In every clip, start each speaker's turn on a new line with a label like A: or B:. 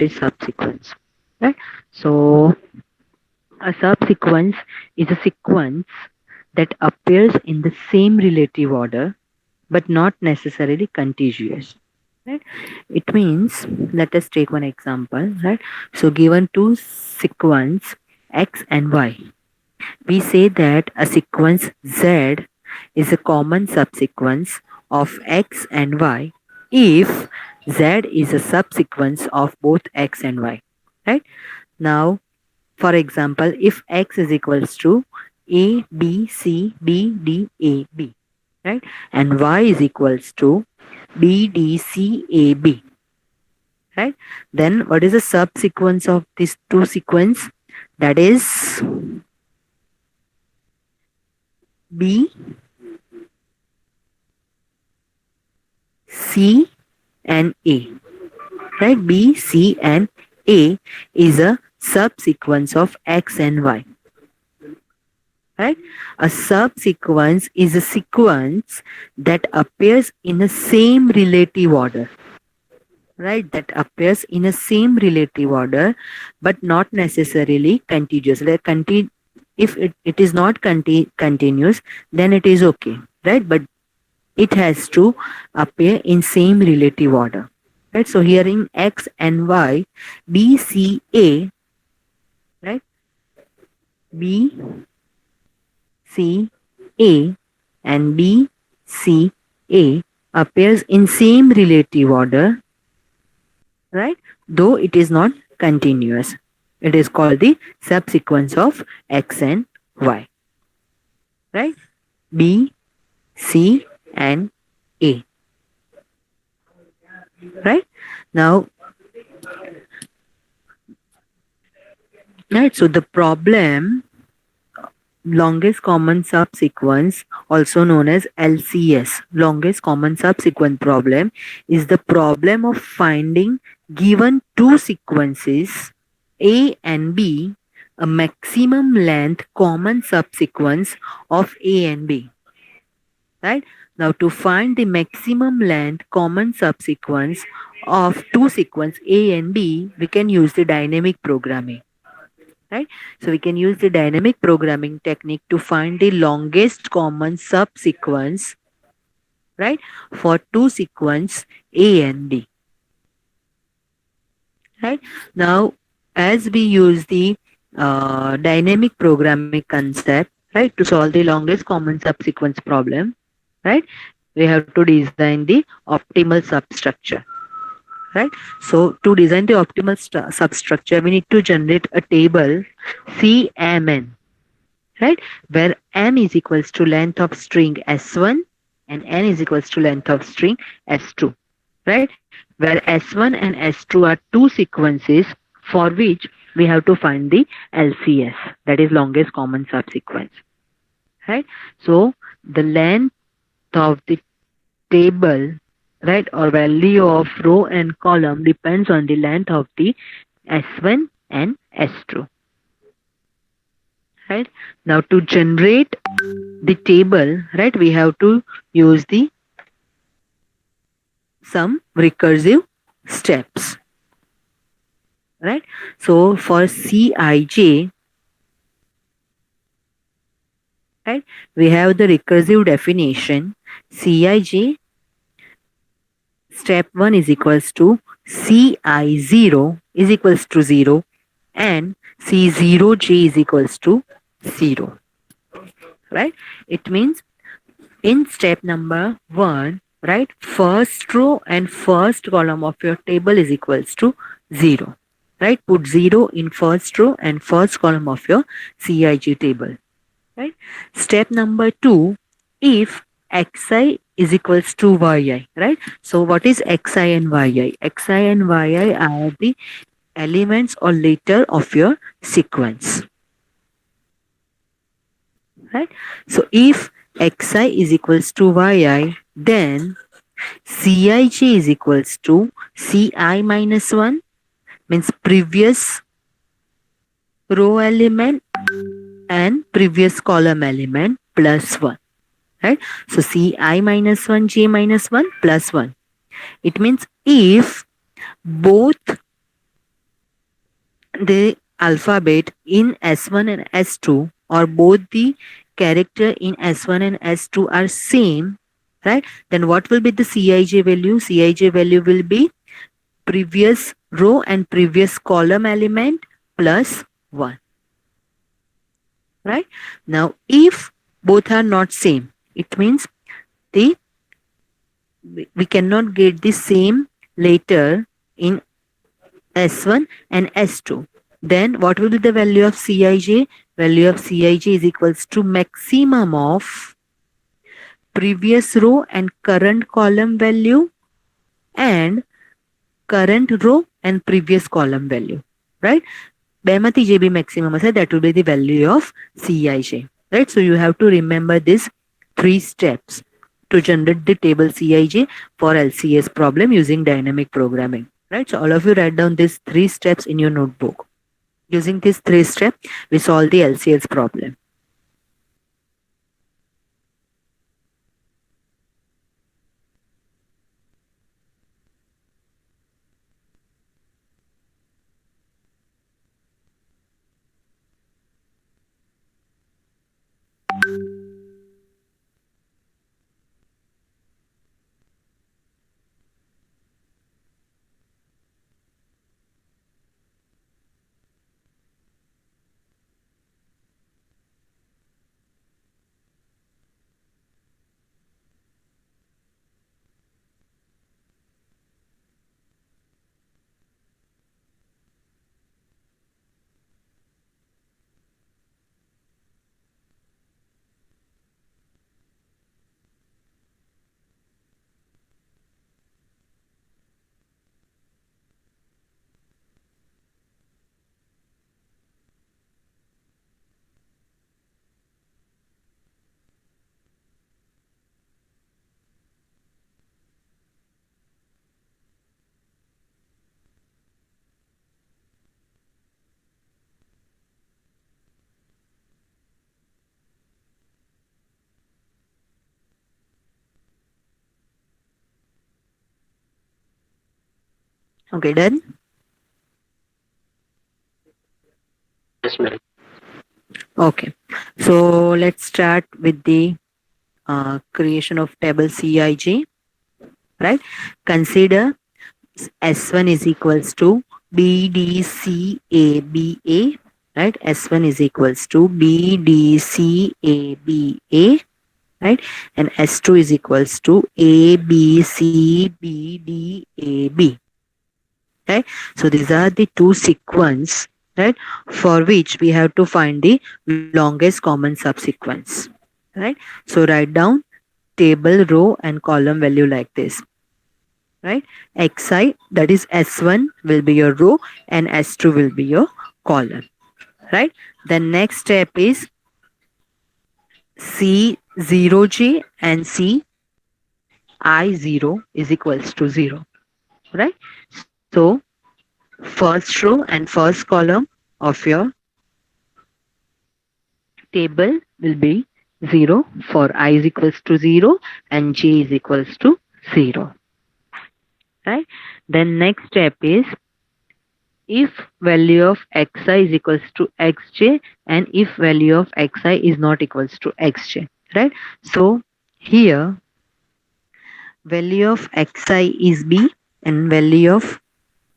A: is subsequence, right? So a subsequence is a sequence that appears in the same relative order but not necessarily contiguous, right? It means, let us take one example, right? So given two sequence x and y, we say that a sequence z is a common subsequence of x and y if z is a subsequence of both x and y, right? Now, for example, if x is equals to a b c d d a b, right, and y is equals to b d c a b, right, then what is the subsequence of these two sequence? That is b c and a, right? B, C, and A is a subsequence of X and Y, right? A subsequence is a sequence that appears in the same relative order, right? That appears in the same relative order, but not necessarily contiguous. If it is not continuous, then it is okay, right? But it has to appear in same relative order, right? So here in x and y, b c a, right, b c a and b c a appears in same relative order, right, though it is not continuous. It is called the subsequence of x and y, right? B, c and a, right? Now, right, so the problem, longest common subsequence, also known as LCS, longest common subsequent problem, is the problem of finding, given two sequences A and B, a maximum length common subsequence of A and B, right? Now, to find the maximum length common subsequence of two sequence A and B, we can use the dynamic programming, right? So we can use the dynamic programming technique to find the longest common subsequence, right, for two sequence A and B, right? Now, as we use the dynamic programming concept, right, to solve the longest common subsequence problem, right, we have to design the optimal substructure, right? So to design the optimal substructure, we need to generate a table CMN, right, where m is equals to length of string s1 and n is equals to length of string s2, right, where s1 and s2 are two sequences for which we have to find the LCS, that is longest common subsequence, right? So the length of the table, right, or value of row and column depends on the length of the s1 and s2, right? Now to generate the table, right, we have to use the some recursive steps, right? So for Cij, right, we have the recursive definition. Cij step 1 is equals to Ci0 is equals to 0 and C0j is equals to 0, right? It means in step number 1, right, first row and first column of your table is equals to 0, right? Put 0 in first row and first column of your Cij table, right? Step number 2, if xi is equals to yi, right? So what is xi and yi? Xi and yi are the elements or letter of your sequence, right? So if xi is equals to yi, then Cij is equals to Ci minus 1, means previous row element and previous column element plus 1, right? So Ci minus 1, j minus 1 plus 1. It means if both the alphabet in S1 and S2, or both the character in S1 and S2 are same, right? Then what will be the Cij value? Cij value will be previous row and previous column element plus 1, right? Now if both are not same, it means the we cannot get the same letter in S1 and S2. Then what will be the value of Cij? Value of Cij is equals to maximum of previous row and current column value and current row and previous column value, right? બેમાંથી જે બી maximum હશે, that will be the value of Cij, right? So you have to remember these 3 steps to generate the table Cij for LCS problem using dynamic programming, right? So all of you write down these 3 steps in your notebook. Using these 3 steps, we solve the LCS problem. Okay, done?
B: Yes, ma'am.
A: Okay. So let's start with the creation of table Cij, right? Consider S1 is equals to BDCABA, right? S1 is equals to BDCABA, right? And S2 is equals to ABCBDAB, right? So these are the two sequence, right? For which we have to find the longest common subsequence, right? So write down table row and column value like this, right? Xi, that is S1 will be your row and S2 will be your column, right? The next step is C0j and Ci0 is equals to 0, right? So first row and first column of your table will be 0 for I is equals to 0 and j is equals to 0, right? Then next step is if value of xi is equals to xj and if value of xi is not equals to xj, right? So here value of xi is b and value of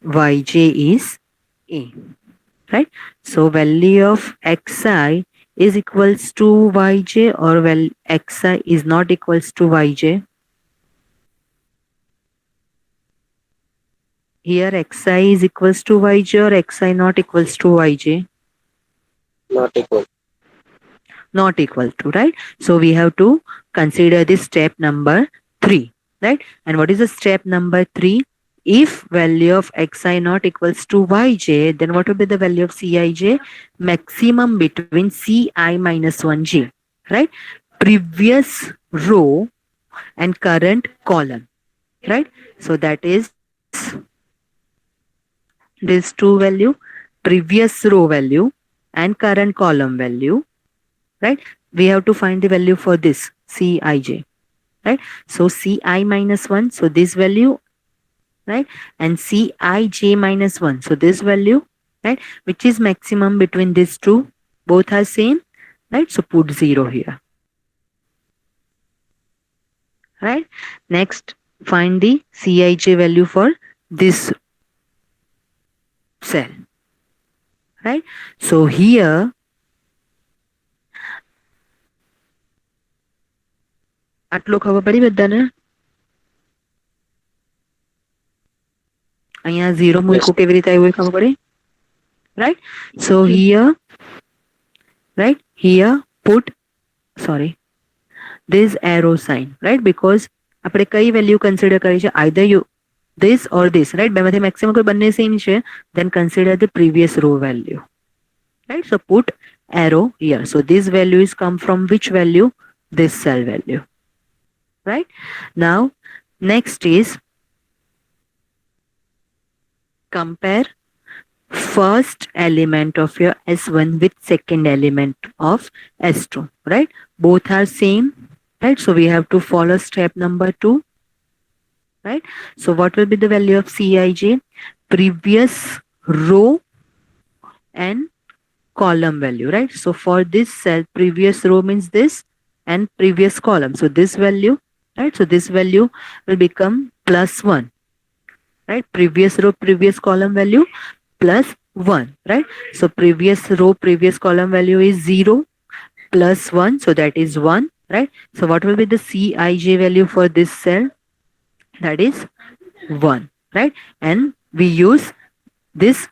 A: yj is a, right? So value of xi is equals to yj or well xi is not equals to yj. Here xi is equals to yj or xi not equals to yj.
B: Not equal.
A: Not equal to, right? So we have to consider this step number 3, right? And what is the step number 3? If value of xi not equals to yj, then what will be the value of cij? Maximum between ci minus 1j, right? Previous row and current column, right? So that is this two value, previous row value and current column value, right? We have to find the value for this Cij, right? So Ci minus 1, so this value, right? And Cij minus 1, so this value, right? Which is maximum between these two? Both are same, right? So put 0 here, right? Next, find the Cij value for this cell, right? So here આટલું ખબર પડી બધાને? અહીંયા 0
B: Yes.
A: મૂક્યું કેવી રીતે આવ્યું એ ખબર પડી? Right? So here, right? Here put, sorry, this arrow sign, right? Because આપણે કઈ વેલ્યુ કન્સિડર કરી છે? Either you this or this, right? બેમાંથી મેક્સિમમ કોઈ બંને સેમ છે, then consider the previous row value, right? So put arrow here. So this value is come from which value? This cell value, right? Now next is compare first element of your S1 with second element of S2, right? Both are same, right? So we have to follow step number 2, right? So what will be the value of Cij? Previous row and column value, right? So for this cell, previous row means this and previous column. So this value, right? So this value will become +1, right? Previous row, previous column value +1, right? So previous row, previous column value is 0 +1. So that is 1, right? So what will be the Cij value for this cell? That is 1, right? And we use this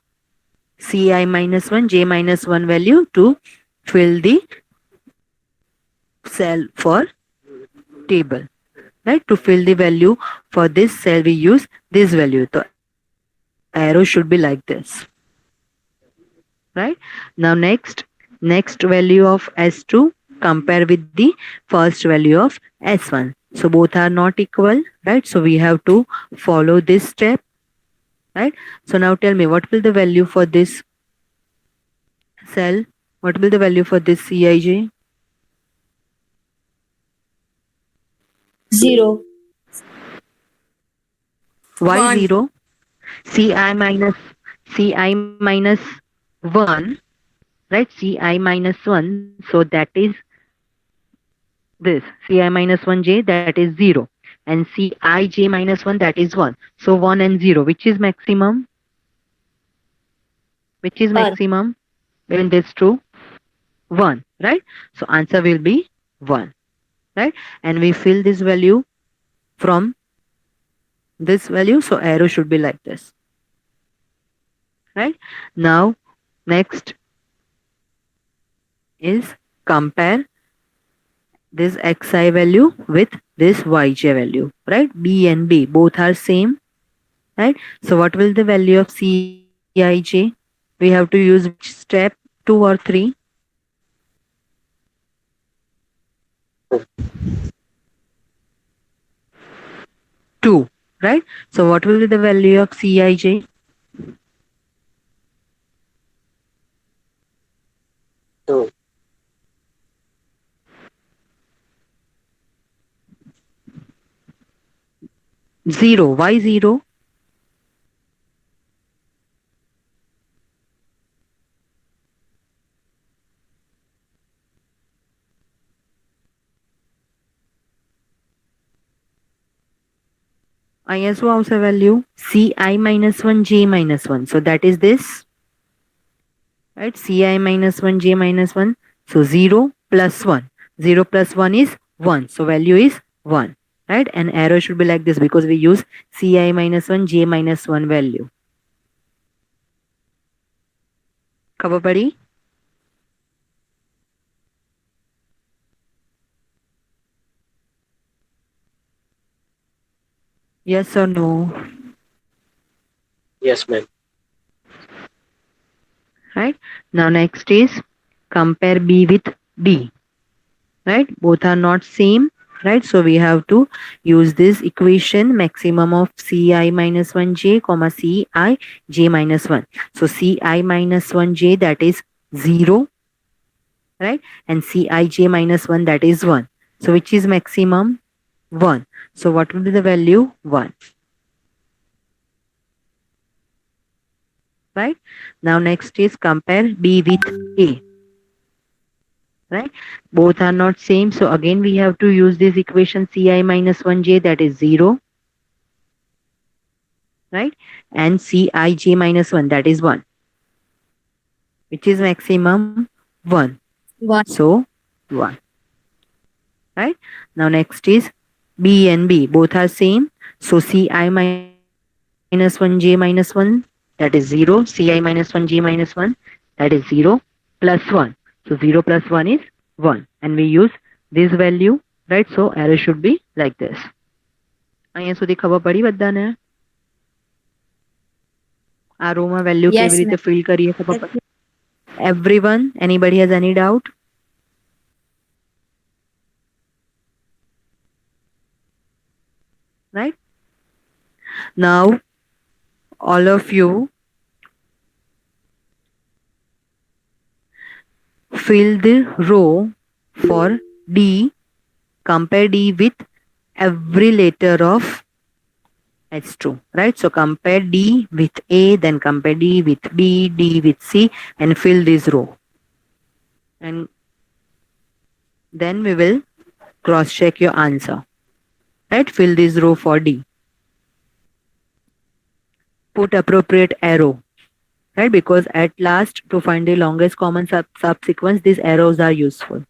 A: Ci minus 1, J minus 1 value to fill the cell for table, right? To fill the value for this cell, we use this value. So arrow should be like this, right? Now next value of S2 compare with the first value of S1. So both are not equal, right? So we have to follow this step, right? So now tell me, what will the value for this cell? What will the value for this Cij?
C: 0.
A: Why
C: 1.
A: 0? Ci minus -1, right? Ci minus 1, so that is this Ci minus 1j, that is 0, and Cij minus 1, that is 1. So 1 and 0, which is maximum? Which is
C: 1.
A: maximum between these two? 1, right? So answer will be 1, right? And we fill this value from this value, so arrow should be like this, right? Now next is compare this xi value with this yj value, right? B and B both are same, right? So what will the value of Cij? We have to use which step? 2 or 3? 2, right? So what will be the value of Cij?
B: 2.
A: 0. Why 0? અહીંયા શું આવશે value? Ci minus 1, J minus 1. So that is this, right? Ci minus 1, J minus 1. So 0 plus 1. 0 plus 1 is 1. So value is 1, right? And arrow should be like this because we use Ci minus 1, J minus 1 value. ખબર પડી? Yes or no?
B: Yes, ma'am.
A: Right? Now next is compare B with D, right? Both are not same, right? So we have to use this equation, maximum of Ci minus 1j comma Ci j minus 1. So Ci minus 1j, that is 0, right? And Cij minus 1, that is 1. So which is maximum? 1. So what will be the value? 1. right? Now next is compare B with A, right? Both are not same, so again we have to use this equation Ci minus 1j, that is 0, right? And Cij minus 1, that is 1, which is maximum 1.
C: One.
A: So 1, right? Now next is B and B, both are same. So Ci minus 1j minus 1, that is 0. Ci minus 1j minus 1, that is 0 plus 1. So 0 plus 1 is 1. And we use this value, right? So arrow should be like this. અહીંયા સુધી ખબર પડી બધાને? આ row માં value કેવી
C: Yes,
A: રીતે
C: ma'am.
A: Fill કરીએ ખબર પડી? Everyone, anybody has any doubt? Right? Now all of you fill the row for D. Compare D with every letter of H2, right? So compare D with A, then compare D with B, D with C, and fill this row. And then we will cross check your answer, right? Fill this row for D. Put appropriate arrow, right? Because at last, to find the longest common subsequence, these arrows are useful.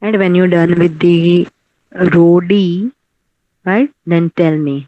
A: And when you're done with the row D, right, then tell me.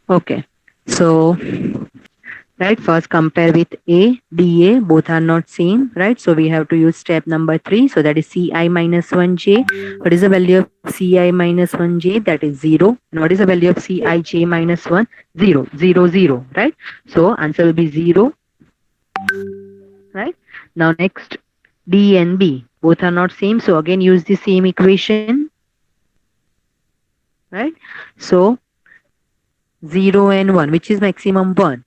A: Okay. So, right, first compare with A, DA, both are not same, right? So we have to use step number 3. So that is Ci minus 1j. What is the value of Ci minus 1j? That is 0. And what is the value of Cij minus 1? 0, 0, 0, right? So answer will be 0, right? Now next, D and B, both are not same. So again use the same equation, right? So 0 and 1, which is maximum 1,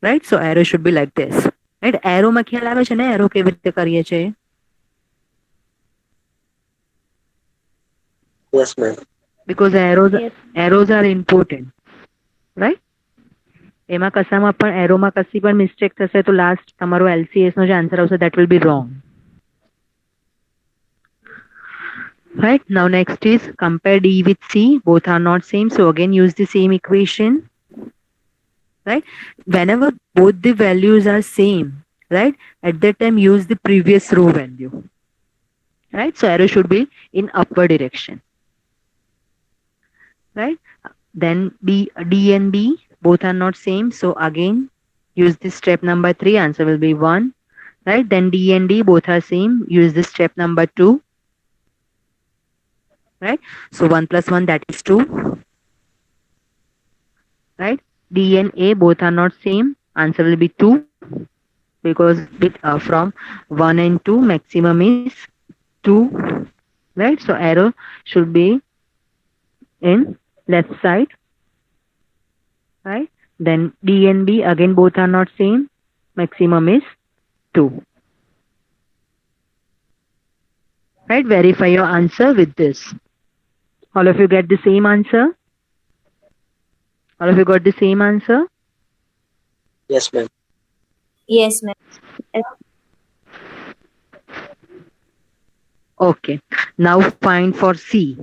A: right? So arrow should be like this, right? Arrow માં ખ્યાલ આવે છે ને arrow કેવી રીતે કરીએ છે?
B: Yes, ma'am.
A: Because arrows are important, right? એમાં કશામાં પણ એરોમાં કશી પણ મિસ્ટેક થશે તો લાસ્ટ તમારો LCS નો જે આન્સર આવશે that will be wrong. Right, now next is compare D with C. Both are not same. So again use the same equation. Right, whenever both the values are same, right, at that time use the previous row value. Right, so arrow should be in upward direction. Right, then D and B both are not same. So again use this step number 3. Answer will be 1. Right, then D and D both are same. Use this step number 2. Right, so 1 plus 1, that is 2. Right, D and A both are not same. Answer will be 2, because from 1 and 2 maximum is 2. Right, so arrow should be in left side. Right, then D and B again both are not same. Maximum is 2. Right, verify your answer with this. All of you get the same answer? All of you got the same answer?
B: Yes, ma'am.
C: Yes, ma'am.
A: Okay, now find for C.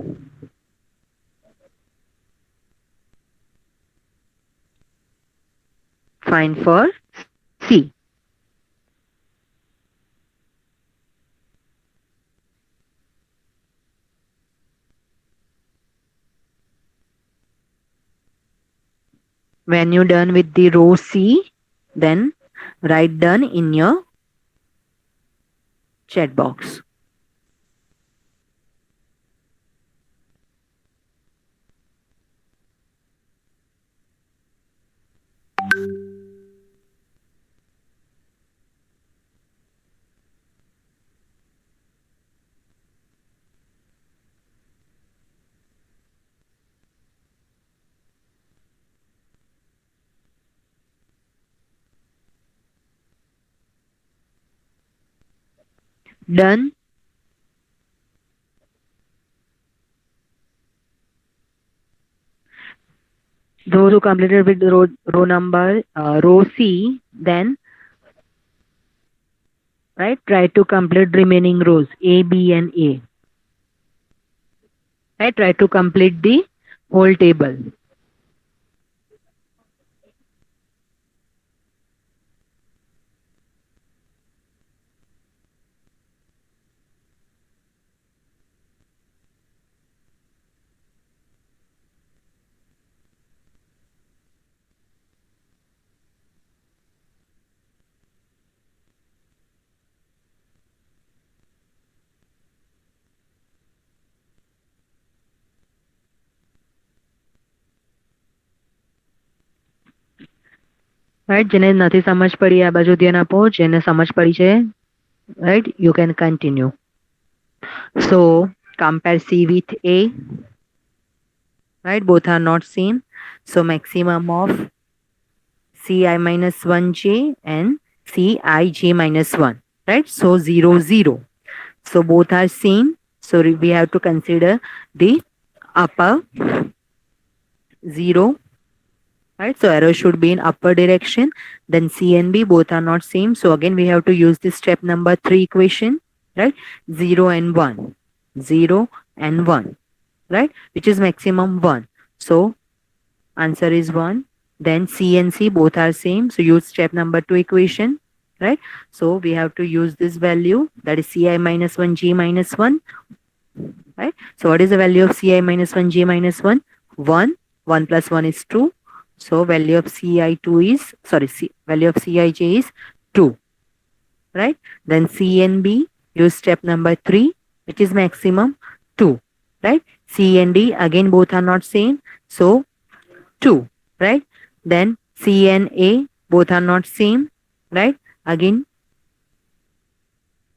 A: Find for C. When you're done with the row C, then write done in your chat box. Done. Those who completed with row number row C, then right, try to complete remaining rows A, B, and A. Right, try to complete the whole table. Right, જેને નથી સમજ પડી આ બાજુ ધ્યાન આપો, જેને સમજ પડી છે, right, you can continue. So compare C with A. Right, both are not same. So maximum of Ci minus 1j and Cij minus 1. Right, so 0, 0. So both are same. So we have to consider the upper 0. Right, so arrow should be in upper direction. Then C and B both are not same. So again we have to use this step number 3 equation. Right, 0 and 1. 0 and 1. Right, which is maximum 1. So answer is 1. Then C and C both are same. So use step number 2 equation. Right, so we have to use this value, that is Ci minus 1 J minus 1. Right, so what is the value of Ci minus 1 J minus 1? 1. 1 plus 1 is 2. So value of CI2 is, sorry, value of CIJ is 2, right? Then CNB, use step number 3, which is maximum 2, right? C and D, again both are not same, so 2, right? Then C and A, both are not same, right? Again,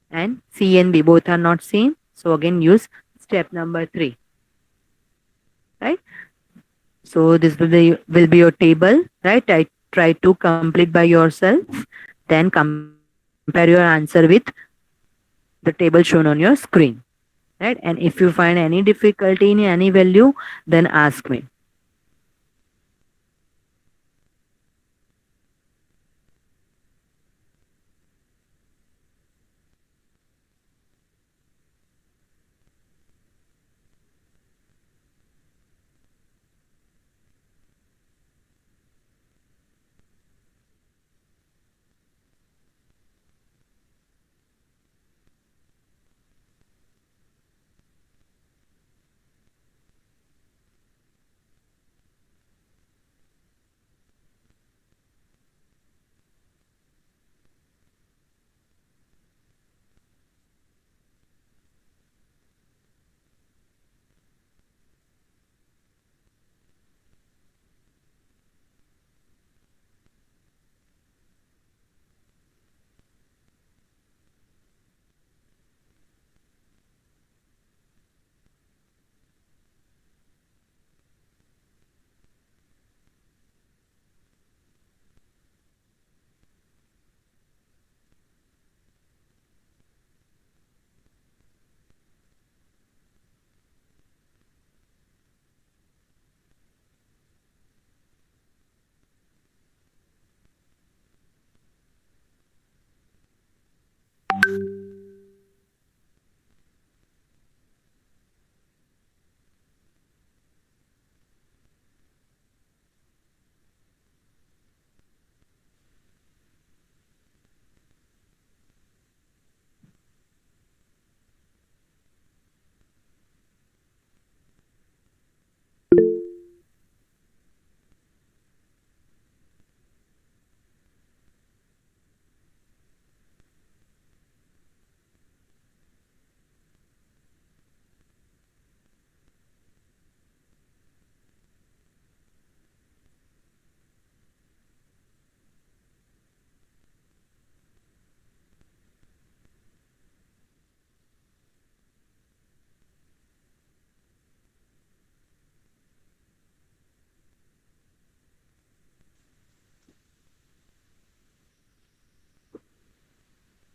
A: and C and B, both are not same, so again use step number 3, right? So this will be your table, right? I try to complete by yourself, then compare your answer with the table shown on your screen, right? And if you find any difficulty in any value, then ask me.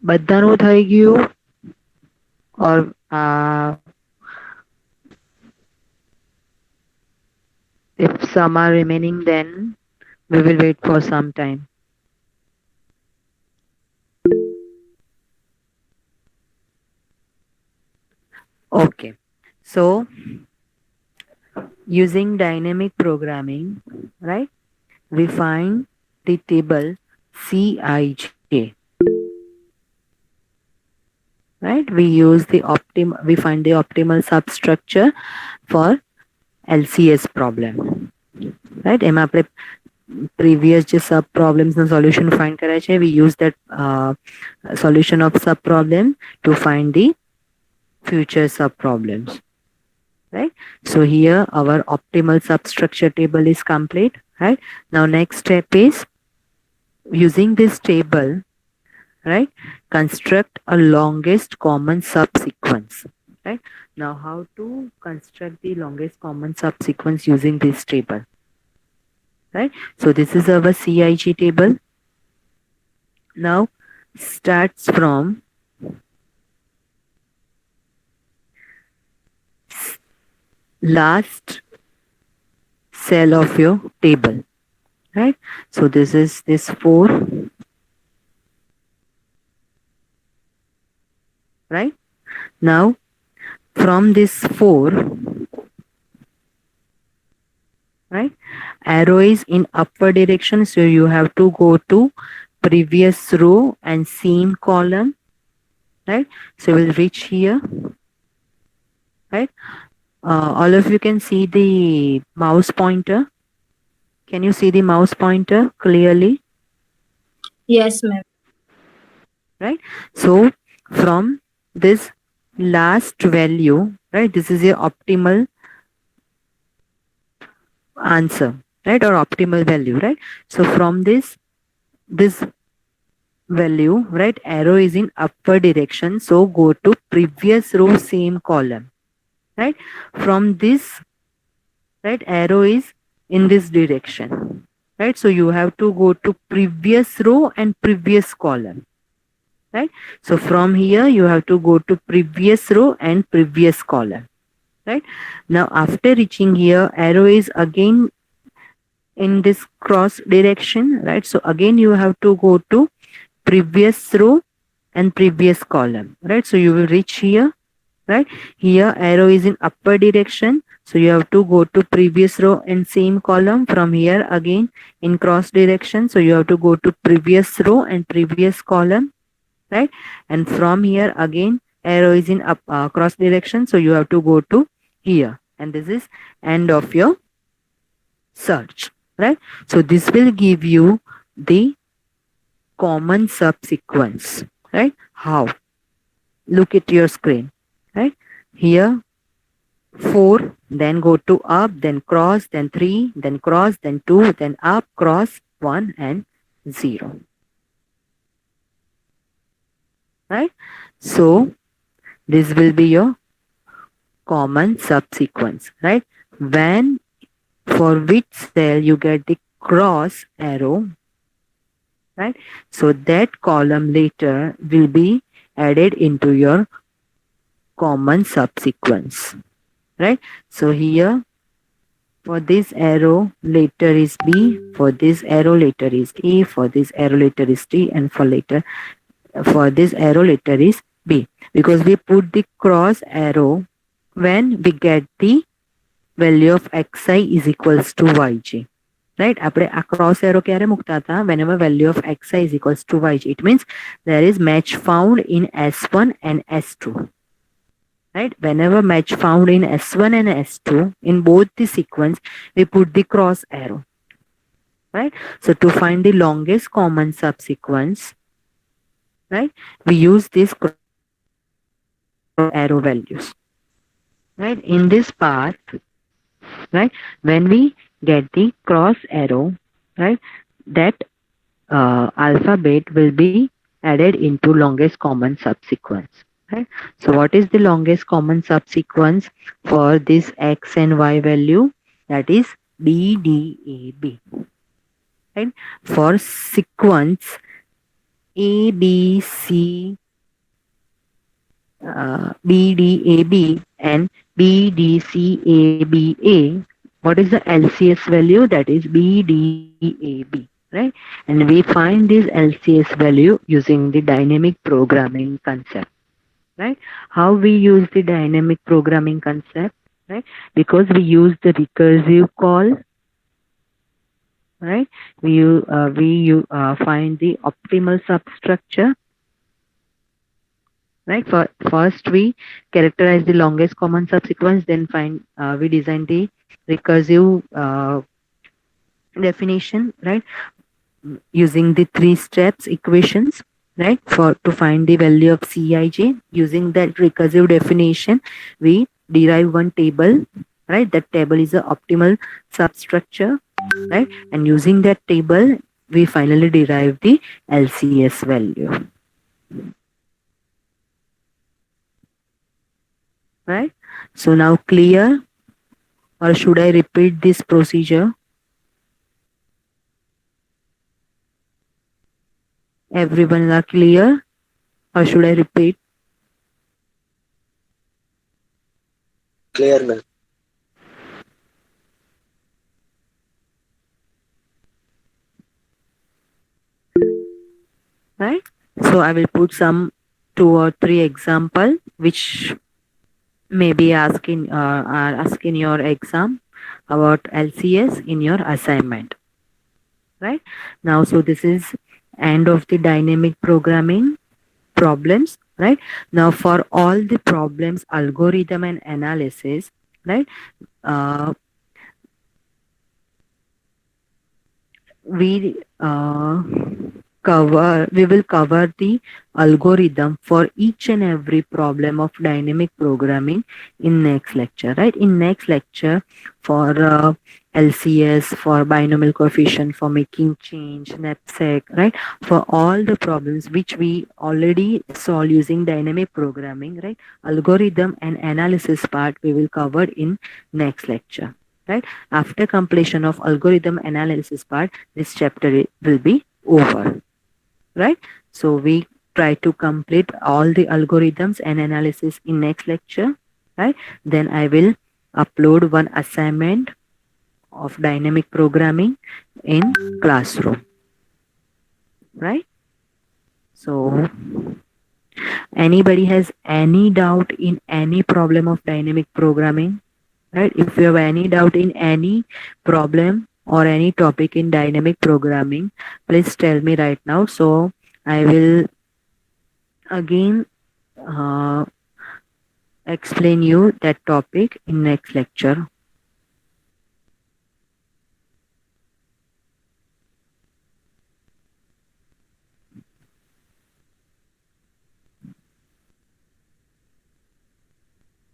A: બધાનું થઈ ગયું, or if some are remaining, then we will wait for some time. Okay. So using dynamic programming, right? We find the table CIJ, right? We find the optimal substructure for LCS problem, right? એમાં આપણે previous જે sub problems નો solution find કરે છે, we use that solution of sub problem to find the future sub problems, right? So here our optimal substructure table is complete, right? Now next step is using this table, right? Construct a longest common subsequence, right? Now how to construct the longest common subsequence using this table, right? So this is our CIG table. Now starts from last cell of your table, right? So this is this 4, right? Now from this 4, right, arrow is in upward direction, so you have to go to previous row and same column, right? So we'll reach here, right? All of you can see the mouse pointer. Can you see the mouse pointer clearly?
C: Yes, ma'am.
A: Right? So from this last value, right, this is your optimal answer, right, or optimal value, right? So from this value, right, arrow is in upward direction, so go to previous row, same column, right? From this, right, arrow is in this direction, right? So you have to go to previous row and previous column, right? So from here you have to go to previous row and previous column, right? Now after reaching here, arrow is again in this cross direction, right? So again you have to go to previous row and previous column, right? So you will reach here, right? Here arrow is in upper direction, so you have to go to previous row and same column. From here again in cross direction, so you have to go to previous row and previous column, right? And from here again arrow is in up cross direction, so you have to go to here, and this is end of your search, right? So this will give you the common subsequence, right? How? Look at your screen, right? Here 4, then go to up, then cross, then 3, then cross, then 2, then up, cross, 1 and 0, right? So this will be your common subsequence, right? When for which cell you get the cross arrow, right? So that column later will be added into your common subsequence, right? So here for this arrow later is B, for this arrow later is A, for this arrow later is T, and for this arrow later is B, because we put the cross arrow when we get the value of xi is equals to yj. Right? આપણે આ cross arrow ક્યારે મૂકતા હતા? Whenever value of xi is equals to yj. It means there is match found in S1 and S2. Right? Whenever match found in S1 and S2, in both the sequence, we put the cross arrow. Right? So to find the longest common subsequence, right, we use this cross arrow values. Right? In this part, right, when we get the cross arrow, right, that alphabet will be added into longest common subsequence, right? So what is the longest common subsequence for this x and y value? That is BDAB, right? For sequence ABC, BDAB and BDCABA, what is the LCS value? That is BDAB, right? And we find this LCS value using the dynamic programming concept, right? How we use the dynamic programming concept, right? Because we use the recursive call, right? We find the optimal substructure. Right. First, we characterize the longest common subsequence. Then we design the recursive definition. Right, using the 3 steps equations. Right, for to find the value of Cij. Using that recursive definition, we derive one table. Right, that table is the optimal substructure. Right, and using that table, we finally derive the LCS value. Right. So now clear, or should I repeat this procedure? Everyone are clear, or should I repeat?
B: Clear, ma'am.
A: Right. So I will put some 2 or 3 example which may be are asking your exam about LCS in your assignment. Right. Now, so this is end of the dynamic programming problems. Right. Now for all the problems, algorithm and analysis, right, uh, We will cover the algorithm for each and every problem of dynamic programming in next lecture, right? In next lecture, for LCS, for binomial coefficient, for making change, knapsack, right? For all the problems which we already solve using dynamic programming, right? Algorithm and analysis part we will cover in next lecture, right? After completion of algorithm analysis part, this chapter will be over, right? So we try to complete all the algorithms and analysis in next lecture, right? Then I will upload one assignment of dynamic programming in classroom, right? So anybody has any doubt in any problem of dynamic programming, right? If you have any doubt in any problem or any topic in dynamic programming, please tell me right now, so I will again uh, explain you that topic in next lecture.